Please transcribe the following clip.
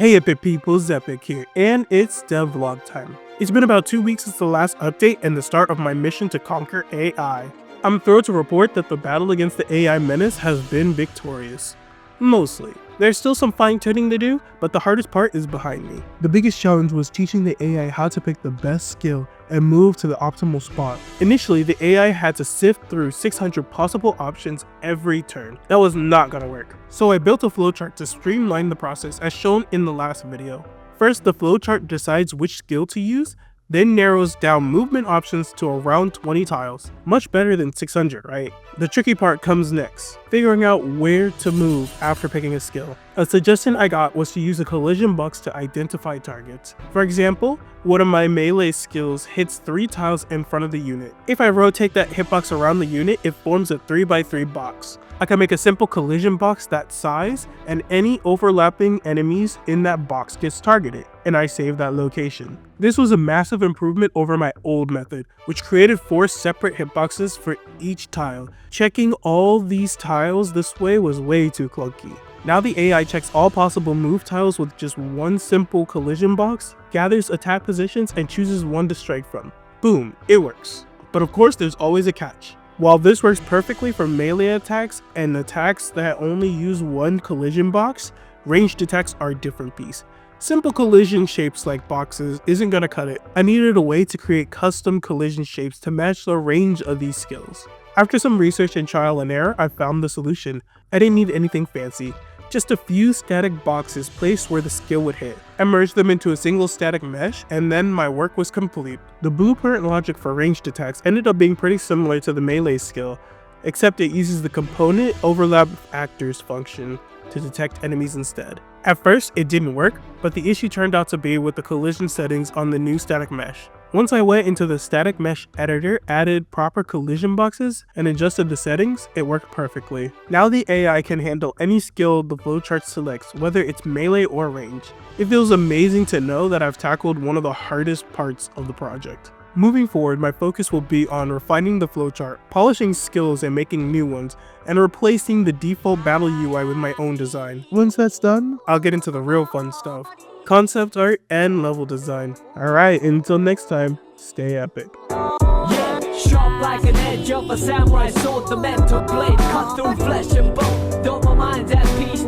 Hey Epic peoples, Epic here, and it's Devlog time. It's been about 2 weeks since the last update and the start of my mission to conquer AI. I'm thrilled to report that the battle against the AI menace has been victorious. Mostly. There's still some fine-tuning to do, but the hardest part is behind me. The biggest challenge was teaching the AI how to pick the best skill and move to the optimal spot. Initially, the AI had to sift through 600 possible options every turn. That was not gonna work. So I built a flowchart to streamline the process as shown in the last video. First, the flowchart decides which skill to use, then narrows down movement options to around 20 tiles. Much better than 600, right? The tricky part comes next, figuring out where to move after picking a skill. A suggestion I got was to use a collision box to identify targets. For example, one of my melee skills hits 3 tiles in front of the unit. If I rotate that hitbox around the unit, it forms a 3x3 box. I can make a simple collision box that size, and any overlapping enemies in that box gets targeted, and I save that location. This was a massive improvement over my old method, which created 4 separate hitboxes for each tile. Checking all these tiles this way was way too clunky. Now the AI checks all possible move tiles with just one simple collision box, gathers attack positions, and chooses one to strike from. Boom, it works. But of course there's always a catch. While this works perfectly for melee attacks and attacks that only use one collision box, ranged attacks are a different beast. Simple collision shapes like boxes isn't gonna cut it. I needed a way to create custom collision shapes to match the range of these skills. After some research and trial and error, I found the solution. I didn't need anything fancy. Just a few static boxes placed where the skill would hit. I merged them into a single static mesh, and then my work was complete. The blueprint logic for ranged attacks ended up being pretty similar to the melee skill, except it uses the component overlap actors function to detect enemies instead. At first, it didn't work, but the issue turned out to be with the collision settings on the new static mesh. Once I went into the static mesh editor, added proper collision boxes, and adjusted the settings, it worked perfectly. Now the AI can handle any skill the flowchart selects, whether it's melee or range. It feels amazing to know that I've tackled one of the hardest parts of the project. Moving forward, my focus will be on refining the flowchart, polishing skills and making new ones, and replacing the default battle UI with my own design. Once that's done, I'll get into the real fun stuff. Concept art and level design. Alright, until next time, stay epic. Yeah, sharp like an edge of a samurai sword, the mental blade cut through flesh and bone. Though my mind's at peace,